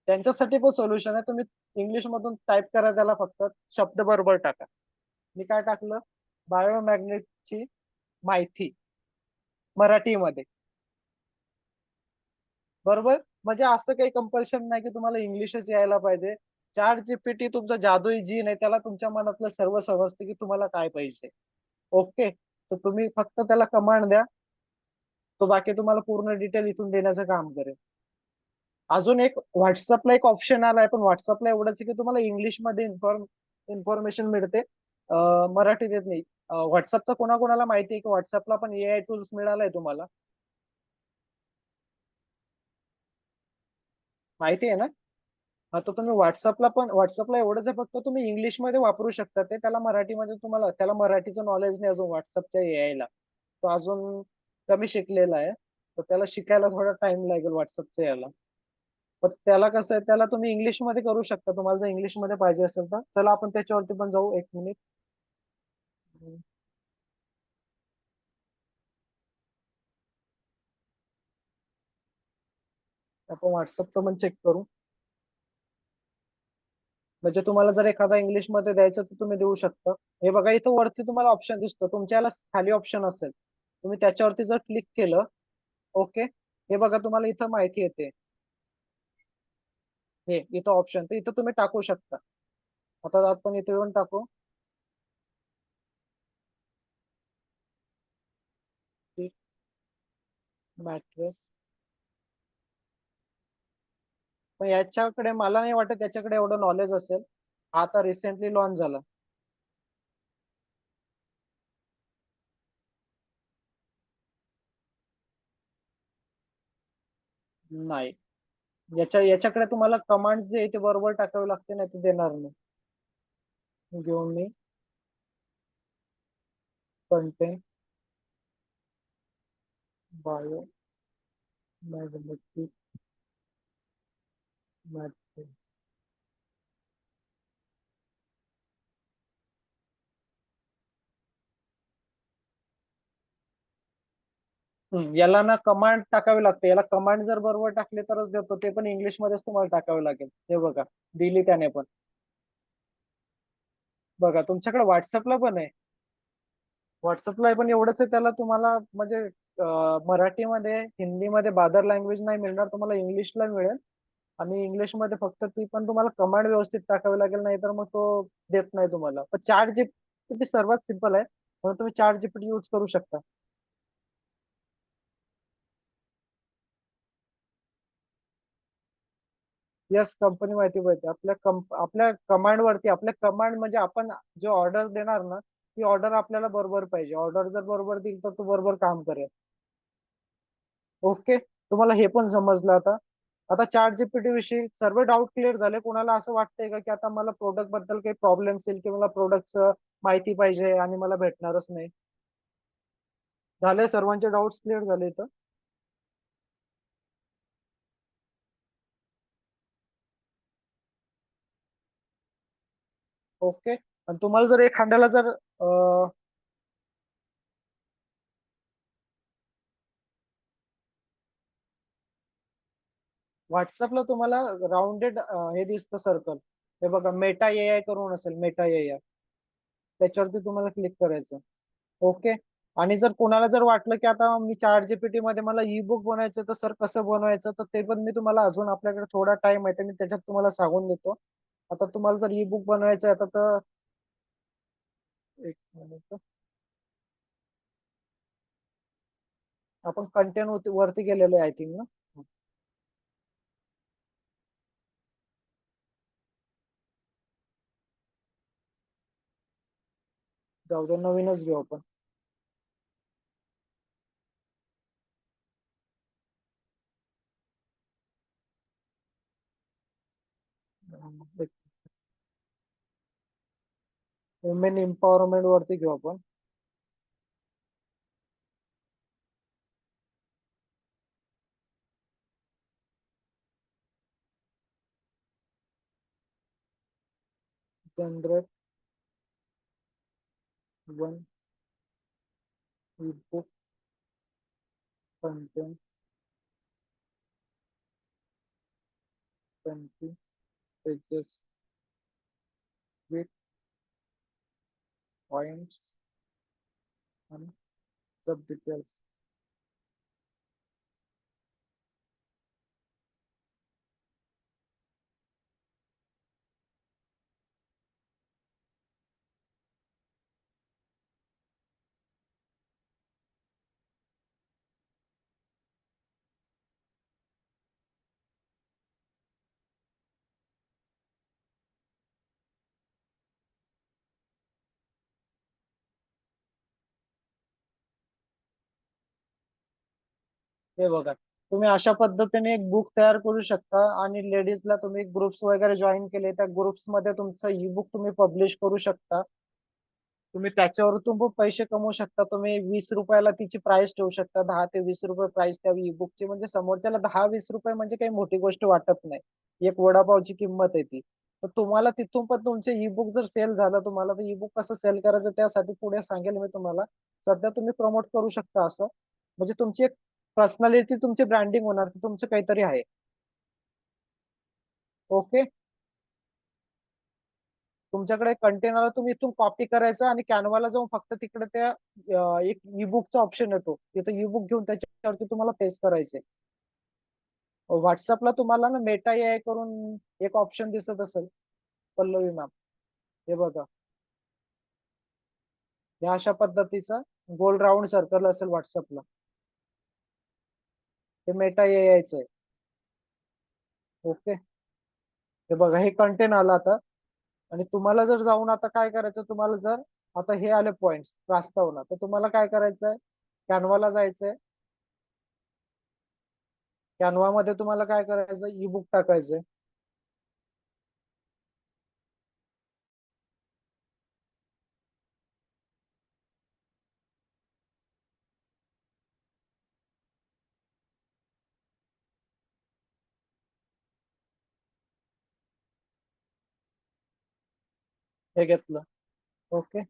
त्यांच्यासाठी पण सोल्युशन आहे. तुम्ही इंग्लिश मधून टाईप करा, त्याला फक्त शब्द बरोबर टाका. मी काय टाकलं, बायोमॅग्नेटची माहिती मराठीमध्ये. बरोबर. म्हणजे असं काही कंपल्शन नाही की तुम्हाला इंग्लिशच यायला पाहिजे. चॅट जीपीटी तुमचा जादुई जीन आहे, त्याला तुमच्या मनातलं सर्व समजते की तुम्हाला काय पाहिजे. ओके. तर तुम्ही फक्त त्याला कमांड द्या, तो बाकी तुम्हाला पूर्ण डिटेल इथून देण्याचं काम करेल. अजून एक व्हॉट्सअपला एक ऑप्शन आलाय, पण व्हॉट्सअपला एवढंच आहे की तुम्हाला इंग्लिशमध्ये इन्फॉर्मेशन मिळते, मराठीत येत नाही. व्हॉट्सअपचं कोणाकोणाला माहिती आहे की व्हॉट्सअपला पण एआय टूल्स मिळालाय तुम्हाला, माहिती आहे ना. हा, तर तुम्ही व्हॉट्सअपला एवढंच आहे, फक्त तुम्ही इंग्लिशमध्ये वापरू शकता ते, त्याला मराठीमध्ये तुम्हाला त्याला मराठीचं नॉलेज नाही अजून व्हॉट्सअपच्या एआयला. तो अजून कमी शिकलेला आहे, तर त्याला शिकायला थोडा टाइम लागेल व्हॉट्सअपच्या याला. पण त्याला कसं आहे, त्याला तुम्ही इंग्लिशमध्ये करू शकता, तुम्हाला जर इंग्लिशमध्ये पाहिजे असेल तर. चला आपण त्याच्यावरती पण जाऊ, एक मिनिट. आपण व्हॉट्सअपचं पण चेक करू. म्हणजे तुम्हाला जर एखादा इंग्लिशमध्ये द्यायचं तर तुम्ही देऊ शकता. हे बघा, इथं वरती तुम्हाला ऑप्शन दिसतो, तुमच्या याला खाली ऑप्शन असेल, तुम्ही त्याच्यावरती जर क्लिक केलं. ओके. हे बघा, तुम्हाला इथं माहिती येते, हे इथं ऑप्शन, तर इथं तुम्ही टाकू शकता. आता आपण इथे येऊन टाकू. मॅट्रेस. पण याच्याकडे मला नाही वाटत याच्याकडे एवढं नॉलेज असेल. हा आता रिसेंटली लॉन्च झाला. नाही. याच्याकडे तुम्हाला कमांड जे आहे ते बरोबर टाकावे लागते, नाही ते देणार नाही. घेऊन मी कंटेंट बायो मॅग्नेटिक मॅट्रिक्स. याला ना कमांड टाकावी लागते, याला कमांड जर बरोबर टाकले तरच देतो, ते पण इंग्लिश मध्येच तुम्हाला टाकावे लागेल. हे बघा, दिली त्याने पण. बघा, तुमच्याकडे व्हॉट्सअपला पण आहे. व्हॉट्सअपला पण एवढंच आहे, त्याला तुम्हाला म्हणजे मराठीमध्ये हिंदीमध्ये बादर लँग्वेज नाही मिळणार तुम्हाला, इंग्लिशला मिळेल. आणि इंग्लिशमध्ये फक्त ती पण तुम्हाला कमांड व्यवस्थित टाकावी लागेल, नाही तर मग तो देत नाही तुम्हाला. पण चार्ट जीपीटी सर्वात सिम्पल आहे, म्हणून तुम्ही चार्ट जीपीटी यूज करू शकता. यस, कंपनी माहिती पाहिजे आपल्या कमांड वरती. आपल्या कमांड म्हणजे आपण जे ऑर्डर देणार ना, ती ऑर्डर आपल्याला बरोबर पाहिजे. ऑर्डर जर बरोबर दिली तर तो बरोबर काम करेल. ओके. तुम्हाला हे पण समजलं आता. आता चार्ट जीपीटी विषयी सर्व डाऊट क्लिअर झाले. कोणाला असं वाटतंय का की आता मला प्रोडक्ट बद्दल काही प्रॉब्लेम येईल, की मला प्रोडक्टचं माहिती पाहिजे आणि मला भेटणारच नाही. झाले, सर्वांचे डाऊट्स क्लिअर झाले तर. ओके. आणि तुम्हाला जर एखाद्याला जर व्हॉट्सअपला तुम्हाला राऊंडेड हे दिसतं सर्कल. हे बघा, मेटा एआय करून असेल, मेटा एआय, त्याच्यावरती तुम्हाला क्लिक करायचं. ओके. आणि जर कोणाला जर वाटलं की आता मी चार जीपीटी मध्ये मला ई बुक बनवायचं, तर सर कसं बनवायचं, तर ते पण मी तुम्हाला, अजून आपल्याकडे थोडा टाइम आहे तर मी त्याच्यात तुम्हाला सांगून देतो. आता तुम्हाला जर ई बुक बनवायचं आहे आता तर एक मिनिट, आपण कंटेंट वरती गेलेलो आहे आय थिंक ना. जाऊ दे, नवीनच घेऊ आपण. वुमेन एम्पॉवरमेंट वरती घेऊ आपण. Generate one E book content 20 pages with points आणि सब डिटेल्स. हे बघा, तुम्ही अशा पद्धतीने एक बुक तयार करू शकता आणि लेडीजला तुम्ही ग्रुप्स वगैरे जॉईन केले, त्या ग्रुप्स मध्ये तुमचं ई बुक तुम्ही पब्लिश करू शकता. तुम्ही त्याच्यावरतून पण पैसे कमवू शकता. तुम्ही 20 रुपयाला तिची प्राइस ठेवू शकता, 10 ते 20 रुपये प्राइस त्या ई बुकची. म्हणजे समोरच्याला 10-20 रुपये म्हणजे काही मोठी गोष्ट वाटत नाही, एक वडापावची किंमत आहे ती. तर तुम्हाला तिथून पण तुमचे ई बुक जर सेल झालं, तुम्हाला तर ई बुक कसं सेल करायचं त्यासाठी पुढे सांगेल मी तुम्हाला. सध्या तुम्ही प्रमोट करू शकता असं, म्हणजे तुमची एक पर्सनॅलिटी, तुमची ब्रँडिंग होणार की तुमचं काहीतरी आहे. ओके. तुमच्याकडे कंटेनर तुम्ही इथून कॉपी करायचं आणि कॅनवाला जाऊन फक्त तिकडे त्या एक ई बुकचा ऑप्शन येतो, तिथे ई बुक घेऊन त्याच्यावरती तुम्हाला पेस्ट करायचे. व्हॉट्सअपला तुम्हाला ना मेटा एआय करून एक ऑप्शन दिसत असेल, पल्लवी मॅम. हे बघा, या अशा पद्धतीचा गोल राऊंड सर्कल असेल व्हॉट्सअपला, ते मेटा एआयचं आहे. ओके. हे बघा, हे कंटेन आलं आता. आणि तुम्हाला जर जाऊन आता काय करायचं, तुम्हाला जर आता हे आले पॉइंट्स प्रास्तावना, तर तुम्हाला काय करायचंय, कॅनवाला जायचंय. कॅनवा मध्ये तुम्हाला काय करायचं, ई बुक टाकायचंय. हे घेतलं. ओके.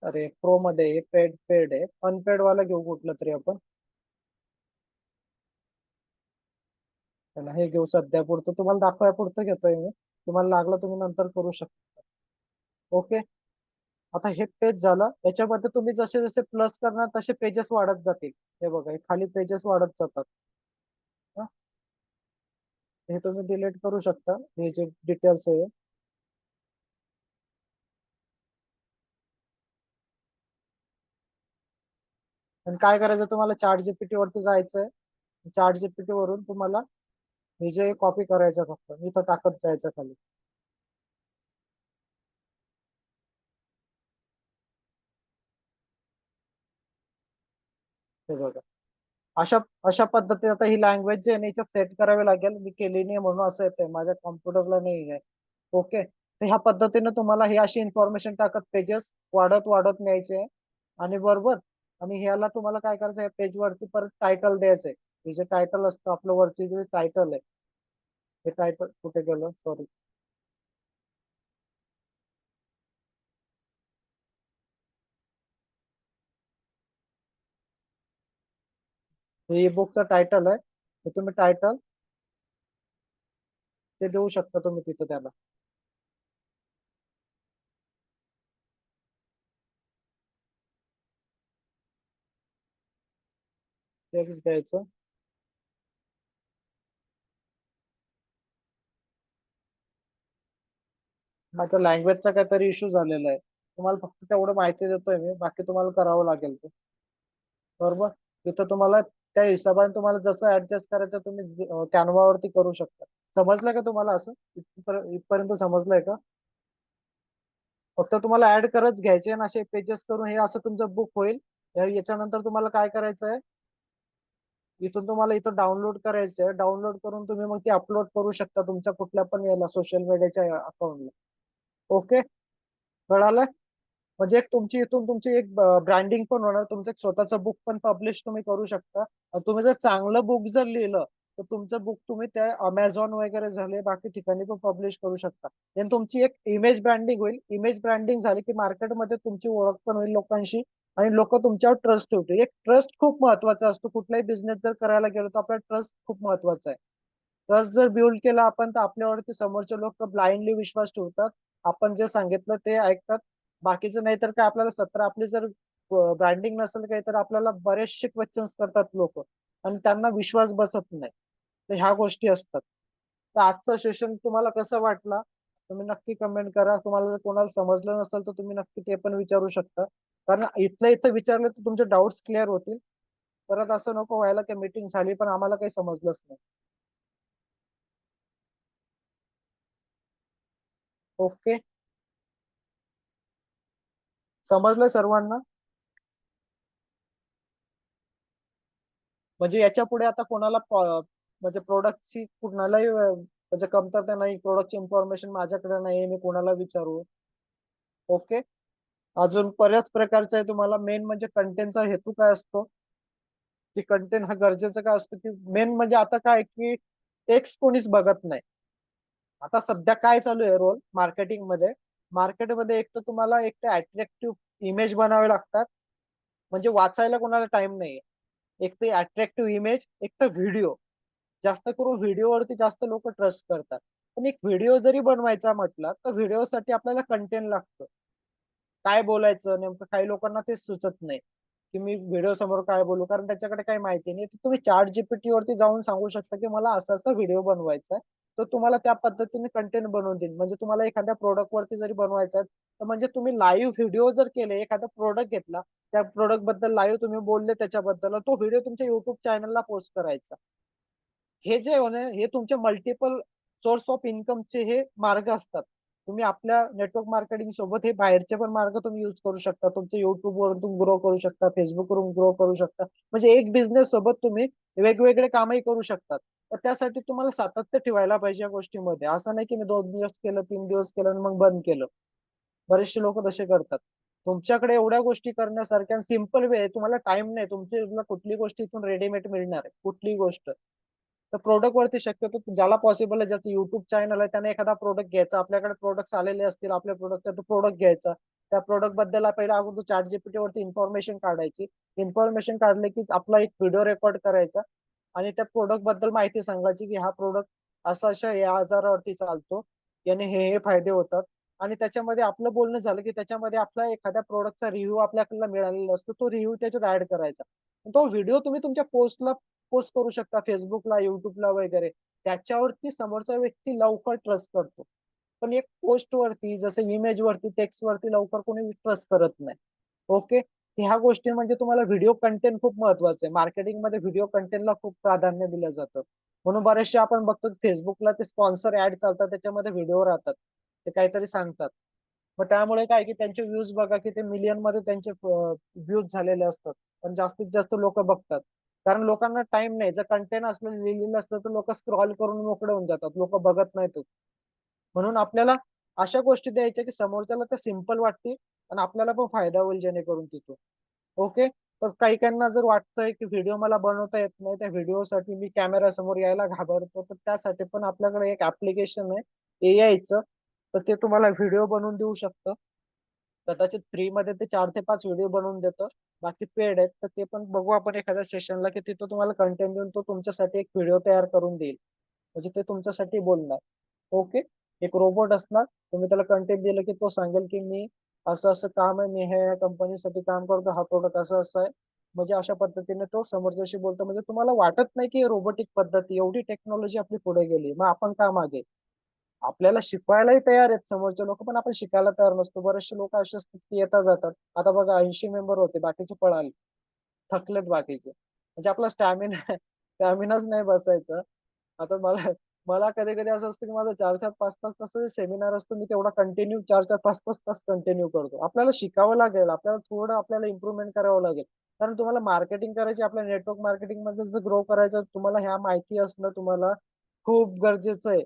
अरे प्रो मध्ये पेड पेड आहे, अनपेड वाला घेऊ कुठलं तरी आपण. चला हे घेऊ, सध्या पुरतं तुम्हाला दाखवाय पुरतं घेतोय मी. तुम्हाला लागलं तुम्ही नंतर करू शकता. ओके. आता हे पेज झालं, याच्यामध्ये तुम्ही जसे जसे प्लस करणार तसे पेजेस वाढत जातील. हे बघा, हे खाली पेजेस वाढत जातात. हा? हे तुम्ही डिलीट करू शकता, हे जे डिटेल्स आहे. आणि काय करायचं, तुम्हाला चार्ट जीपीटी वरती जायचंय. चार्ट जीपीटी वरून तुम्हाला हे जे कॉपी करायचं, फक्त इथं टाकत जायचं खाली. हे बघा, अशा अशा पद्धतीने आता ही लँग्वेज जी आहे ना, याच्यात सेट करावी लागेल. मी केली नाही म्हणून असं येतंय, माझ्या कॉम्प्युटरला नाही आहे. ओके. तर ह्या पद्धतीने तुम्हाला ही अशी इन्फॉर्मेशन टाकत पेजेस वाढत वाढत न्यायचे. आणि बरोबर. आणि ह्याला तुम्हाला काय करायचं, या पेज वरती परत टायटल द्यायचंय. हे जे टायटल असतं आपलं वरती जे टायटल आहे, हे टायटल कुठे गेलं, सॉरी. हे ई बुकचं टायटल आहे, तर तुम्ही टायटल ते देऊ शकता तुम्ही तिथं त्याला. टेक्स्ट द्यायचं. माझ्या लँग्वेजचा काहीतरी इश्यू झालेला आहे. तुम्हाला फक्त तेवढं माहिती देतोय मी, बाकी तुम्हाला करावं लागेल ते. बरोबर. तिथं तुम्हाला त्या हिशोबाने तुम्हाला जसं ऍडजस्ट करायचं तुम्ही कॅनवावरती करू शकता. समजलं का तुम्हाला असं? इथपर्यंत समजलंय का? फक्त तुम्हाला ऍड करत घ्यायचे आणि असे पेजेस करून हे असं तुमचं बुक होईल. याच्यानंतर तुम्हाला काय करायचं आहे, इथून तुम्हाला इथं डाउनलोड करायचं आहे. डाउनलोड करून तुम्ही मग ते अपलोड करू शकता तुमच्या कुठल्या पण याला सोशल मीडियाच्या अकाउंटला. ओके. कळालं? म्हणजे एक तुमची इथून तुमची एक ब्रँडिंग पण होणार, तुमचं एक स्वतःचं बुक पण पब्लिश तुम्ही करू शकता. आणि तुम्ही जर चांगलं बुक जर लिहिलं तर तुमचं बुक तुम्ही त्या अमेझॉन वगैरे झाले बाकी ठिकाणी पण पब्लिश करू शकता. आणि तुमची एक इमेज ब्रँडिंग होईल. इमेज ब्रँडिंग झाली की मार्केटमध्ये तुमची ओळख पण होईल लोकांशी, आणि लोक तुमच्यावर ट्रस्ट ठेवतील. एक ट्रस्ट खूप महत्वाचा असतो. कुठलाही बिझनेस जर करायला गेलो तर आपला ट्रस्ट खूप महत्वाचा आहे. ट्रस्ट जर बिल्ड केला आपण तर आपल्यावरती समोरचे लोक ब्लाइंडली विश्वास ठेवतात. आपण जे सांगितलं ते ऐकतात. बाकीचं नाही तर काय, आपल्याला आपली जर ब्रँडिंग नसेल काही तर आपल्याला बरेचसे क्वेश्चन्स करतात लोक, आणि त्यांना विश्वास बसत नाही. तर ह्या गोष्टी असतात. तर आजचं सेशन तुम्हाला कसं वाटला तुम्ही नक्की कमेंट करा. तुम्हाला जर कोणाला समजलं नसेल तर तुम्ही नक्की ते पण विचारू शकता. कारण इथलं इथं विचारलं तर तुमचे डाऊट्स क्लिअर होतील. परत असं नको व्हायला की मीटिंग झाली पण आम्हाला काही समजलंच नाही. ओके. समजलं सर्वांना? म्हणजे याच्या पुढे आता कोणाला म्हणजे प्रोडक्टची कुणालाही म्हणजे कमतरता नाही, प्रोडक्टची इन्फॉर्मेशन माझ्याकडे नाही, मी कोणाला विचारू? ओके. अजून बऱ्याच प्रकारचं आहे. तुम्हाला मेन म्हणजे कंटेंटचा हेतू काय असतो, की कंटेंट हा गरजेचं काय असतं, की मेन म्हणजे आता काय की टेक्स्ट कोणीच बघत नाही. आता सध्या काय चालू आहे रोल मार्केटिंगमध्ये, मार्केटमध्ये एक तर तुम्हाला एक तर अट्रॅक्टिव्ह इमेज बनावे लागतात. म्हणजे वाचायला कोणाला टाइम नाही. एक तर अट्रॅक्टिव्ह इमेज, एक तर व्हिडिओ. जास्त करून व्हिडिओवरती जास्त लोक ट्रस्ट करतात. पण एक व्हिडिओ जरी बनवायचा म्हटलं तर व्हिडिओसाठी आपल्याला कंटेंट लागतं. काय बोलायचं नेमकं काही लोकांना ते सुचत नाही, की मी व्हिडिओ समोर काय बोलू, कारण त्याच्याकडे काही माहिती नाही. तर तुम्ही चॅट जीपीटी वरती जाऊन सांगू शकता की मला असा असा व्हिडिओ बनवायचा आहे. तर तुम्हाला त्या पद्धतीने कंटेंट बनवून देईल. म्हणजे तुम्हाला एखाद्या प्रोडक्ट वरती जरी बनवायचं आहे तर म्हणजे तुम्ही लाईव्ह व्हिडिओ जर केले, एखादा प्रोडक्ट घेतला, त्या प्रोडक्ट बद्दल लाईव्ह तुम्ही बोलले त्याच्याबद्दल, तो व्हिडिओ तुमच्या युट्यूब चॅनलला पोस्ट करायचा. हे जे होणे हे तुमचे मल्टिपल सोर्स ऑफ इन्कमचे हे मार्ग असतात. तुम्ही आपल्या नेटवर्क मार्केटिंग सोबत हे बाहेरचे पण मार्ग तुम्ही युज करू शकता. तुमचे युट्यूब वरून तुम्ही ग्रो करू शकता, फेसबुक वरून ग्रो करू शकता. म्हणजे एक बिझनेस सोबत तुम्ही वेगवेगळे कामही करू शकतात. तर त्यासाठी तुम्हाला सातत्य ठेवायला पाहिजे या गोष्टीमध्ये. असं नाही की मी 2 दिवस केलं, 3 दिवस केलं आणि मग बंद केलं. बरेचसे लोक तसे करतात. तुमच्याकडे एवढ्या गोष्टी करण्यासारख्या सिम्पल वे आहे. तुम्हाला टाइम नाही, तुमची कुठली गोष्ट इथून रेडीमेड मिळणार आहे कुठली गोष्ट. तर प्रोडक्ट वरती शक्यतो ज्याला पॉसिबल आहे, ज्याचं युट्यूब चॅनल आहे त्याने एखादा प्रोडक्ट घ्यायचा. आपल्याकडे प्रोडक्ट आलेले असतील आपल्या प्रोडक्ट, तो प्रोडक्ट घ्यायचा. त्या प्रोडक्ट बद्दल पहिला अगोदर चॅट जीपीटी वरती इन्फॉर्मेशन काढायची. इन्फॉर्मेशन काढले की आपला एक व्हिडिओ रेकॉर्ड करायचा, आणि त्या प्रोडक्ट बद्दल माहिती सांगायची की हा प्रोडक्ट असा अशा या आजारावरती चालतो, याने हे फायदे होतात. आणि त्याच्यामध्ये आपलं बोलणं झालं की त्याच्यामध्ये आपला एखाद्या प्रोडक्टचा रिव्ह्यू आपल्याला मिळालेला असतो, तो रिव्ह्यू त्याच्यात ऍड करायचा. तो व्हिडिओ तुम्ही तुमच्या पोस्टला पोस्ट करू शकता, फेसबुकला, युट्यूबला वगैरे. त्याच्यावरती समोरचा व्यक्ती लवकर ट्रस्ट करतो. पण एक पोस्ट वरती जसं इमेज वरती, टेक्स्ट वरती लवकर कोणी ट्रस्ट करत नाही. ओके. ह्या गोष्टी म्हणजे तुम्हाला व्हिडिओ कंटेंट खूप महत्वाचं आहे. मार्केटिंगमध्ये व्हिडिओ कंटेंटला खूप प्राधान्य दिलं जातं. म्हणून बरेचसे आपण बघतो फेसबुकला ते स्पॉन्सर ऍड चालतात, त्याच्यामध्ये व्हिडिओ राहतात, ते काहीतरी सांगतात. मग त्यामुळे काय की त्यांचे व्ह्यूज बघा की ते मिलियन मध्ये त्यांचे व्ह्यूज झालेले असतात. पण जास्तीत जास्त लोक बघतात. कारण लोकांना टाइम नाही. जर कंटेंट असलं लिहिलेलं असतं तर लोक स्क्रॉल करून मोकळे होऊन जातात, लोक बघत नाहीत. म्हणून आपल्याला अशा गोष्टी द्यायच्या की समोरच्याला ते सिम्पल वाटतील आणि आपल्याला पण फायदा होईल जेणेकरून तिथून. ओके. तर काही काहींना जर वाटतंय की व्हिडिओ मला बनवता येत नाही, त्या व्हिडिओसाठी मी कॅमेरा समोर यायला घाबरतो, तर त्यासाठी पण आपल्याकडे एक ऍप्लिकेशन आहे एआयचं. तर ते तुम्हाला व्हिडिओ बनवून देऊ शकतं. कदाचित फ्री मध्ये ते 4 ते 5 व्हिडिओ बनवून देतं. बाकी पेड आहेत, तर ते पण बघू आपण एखाद्या सेशनला की तिथं तुम्हाला कंटेंट देऊन तो तुमच्यासाठी एक व्हिडिओ तयार करून देईल. म्हणजे ते तुमच्यासाठी बोलणार. ओके. एक रोबोट असणार. तुम्ही त्याला कंटेंट दिलं की तो सांगेल की मी असं असं काम आहे, मी ह्या कंपनीसाठी काम करतो, हा प्रोडक्ट असं असं आहे. म्हणजे अशा पद्धतीने तो समोरच्याशी बोलतो. म्हणजे तुम्हाला वाटत नाही की रोबोटिक पद्धती एवढी टेक्नॉलॉजी आपली पुढे गेली, मग आपण का मागे. आपल्याला शिकवायलाही तयार आहेत समोरचे लोक, पण आपण शिकायला तयार नसतो. बरेचसे लोक असे असतात की येतात जातात. आता बघा 80 मेंबर होते, बाकीचे पळाले, थकलेत बाकीचे. म्हणजे आपला स्टॅमिनाच नाही बसायचा. आता मला मला कधी कधी असं असतं की माझा 4-4, 5-5 तास सेमिनार असतो, मी तेवढा कंटिन्यू 4-4, 5-5 तास कंटिन्यू करतो. आपल्याला शिकावं लागेल, आपल्याला थोडं आपल्याला इम्प्रुव्हमेंट करावं लागेल. कारण तुम्हाला मार्केटिंग करायची, आपल्या नेटवर्क मार्केटिंग मध्ये जर ग्रो करायचं, तुम्हाला ह्या माहिती असणं तुम्हाला खूप गरजेचं आहे.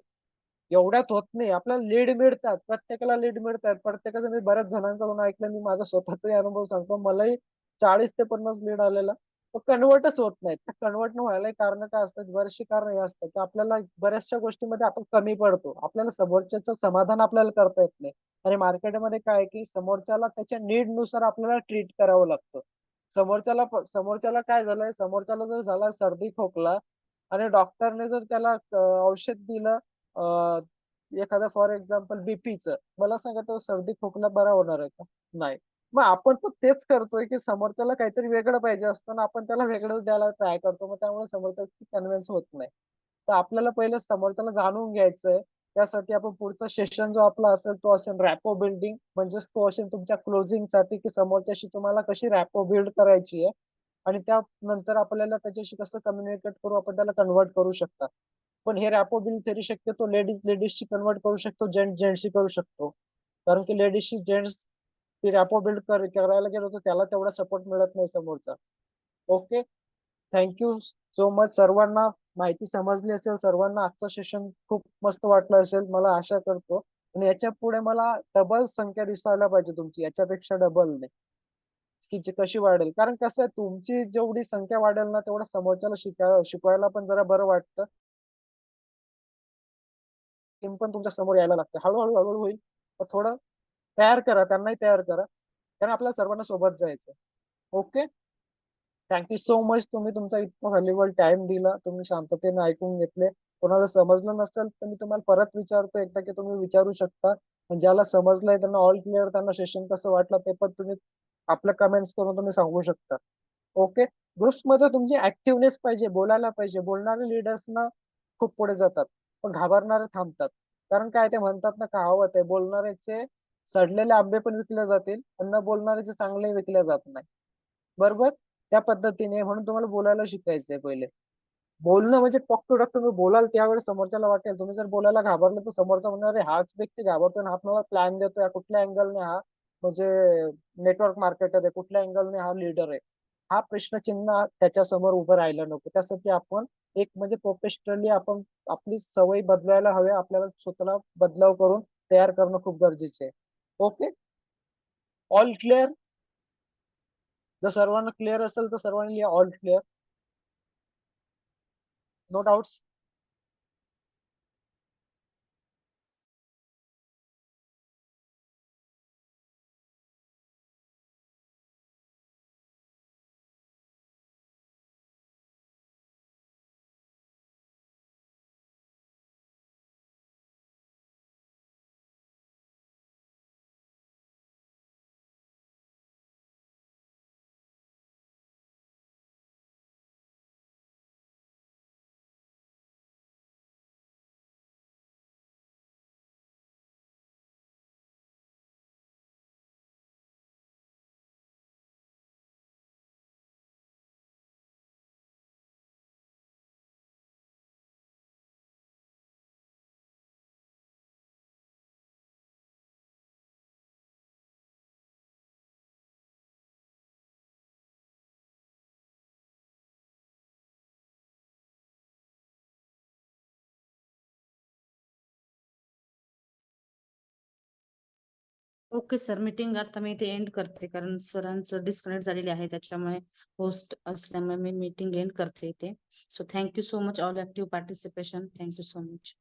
एवढ्यात होत नाही. आपल्याला लीड मिळतात, प्रत्येकाला लीड मिळतात. प्रत्येकाचं मी बऱ्याच जणांकडून ऐकलं, मी माझा स्वतःचाही अनुभव सांगतो. मलाही 40 ते 50 लीड आलेला, तो कन्वर्टच होत नाहीत. त्या कन्वर्ट न व्हायला कारण काय असतात, बरेचशी कारण हे असतात की आपल्याला बऱ्याचशा गोष्टीमध्ये आपण कमी पडतो. आपल्याला समोरच्याचं समाधान आपल्याला करता येत नाही. आणि मार्केटमध्ये काय आहे की समोरच्याला त्याच्या नीड नुसार आपल्याला ट्रीट करावं लागतं. समोरच्याला काय झालंय, समोरच्याला जर झाला सर्दी खोकला आणि डॉक्टरने जर त्याला औषध दिलं, एखादा फॉर एक्झाम्पल बीपीचं, मला सांगा तर सर्दी खोकला बरा होणार आहे का? नाही. मग आपण पण तेच करतोय की समोरच्याला काहीतरी वेगळं पाहिजे असतं ना, आपण त्याला वेगळं द्यायला ट्राय करतो. मग त्यामुळे समोरच्याची कन्व्हिन्स होत नाही. तर आपल्याला पहिले समोरच्याला जाणून घ्यायचंय. त्यासाठी आपण पुढचा सेशन जो आपला असेल तो असेल रॅपो बिल्डिंग, म्हणजेच तो असेल तुमच्या क्लोजिंग साठी की समोरच्याशी तुम्हाला कशी रॅपो बिल्ड करायची आहे. आणि त्यानंतर आपल्याला त्याच्याशी कसं कम्युनिकेट करू, आपण त्याला कन्वर्ट करू शकता. पण हे रॅपो बिल्ड थेरी शक्यतो लेडीजशी कन्वर्ट करू शकतो, जेंट्सशी करू शकतो. कारण की लेडीजशी जेंट्स ती रॅपो बिल्ड करायला गेलो तर त्याला तेवढा सपोर्ट मिळत नाही समोरचा. ओके. थँक्यू सो मच सर्वांना. माहिती समजली असेल सर्वांना. आजचं सेशन खूप मस्त वाटलं असेल, मला आशा करतो. आणि याच्या पुढे मला डबल संख्या दिसायला पाहिजे तुमची, याच्यापेक्षा डबल नाही. की कशी वाढेल, कारण कसं आहे, तुमची जेवढी संख्या वाढेल ना, तेवढं समोरच्याला शिकवायला पण जरा बरं वाटतं. टीम पण तुमच्या समोर यायला लागते. हळूहळू हळूहळू होईल. तर थोडं तयार करा, त्यांनाही तयार करा. कारण आपल्याला सर्वांना सोबत जायचं. ओके. Thank you so much. तुम्ही तुमचा इतका व्हॅल्युएबल टाइम दिला, तुम्ही शांततेने ऐकून घेतले. कोणाला समजलं नसेल तर मी तुम्हाला परत विचारतो एकदा, की तुम्ही विचारू शकता. आणि ज्याला समजलंय त्यांना ऑल क्लिअर, त्यांना सेशन कसं वाटलं ते पण तुम्ही आपल्या कमेंट्स करून तुम्ही सांगू शकता. ओके. ग्रुप्समध्ये तुमची ऍक्टिव्हनेस पाहिजे, बोलायला पाहिजे. बोलणारे लीडर्स ना खूप पुढे जातात, पण घाबरणारे थांबतात. कारण काय, ते म्हणतात ना, कहावत आहे, बोलणाऱ्याचे सडलेले आंबे पण विकले जातील, पण न बोलणाऱ्याचे चांगले विकले जात नाही. बरोबर. त्या पद्धतीने म्हणून तुम्हाला बोलायला शिकायचंय पहिले. बोलणं म्हणजे टॉक टू टॉक, तुम्ही बोलाल त्यावेळेस समोरच्याला वाटेल. तुम्ही जर बोलायला घाबरलं तर समोरचा म्हणणार, अरे हाच व्यक्ती घाबरतोय ना, आपल्याला प्लॅन देतोय, कुठल्या अँगलने हा म्हणजे नेटवर्क मार्केटर आहे, कुठल्या अँगलने हा लीडर आहे. हा प्रश्नचिन्ह त्याच्या समोर उभं राहायला नको. त्यासाठी आपण एक म्हणजे प्रोफेशनली आपण आपली सवय बदलायला हवी. आपल्याला स्वतःला बदलाव करून तयार करणं खूप गरजेचे आहे. ओके. All clear. जर सर्वांना क्लिअर असेल तर सर्वांनी लिहा all clear. No doubts. Okay sir, meeting आता मी इथे एंड करते, कारण सरांचं डिस्कनेक्ट झालेले आहे, त्याच्यामुळे होस्ट असल्यामुळे मी मीटिंग एंड करते इथे. So thank you so much all active participation. Thank you so much.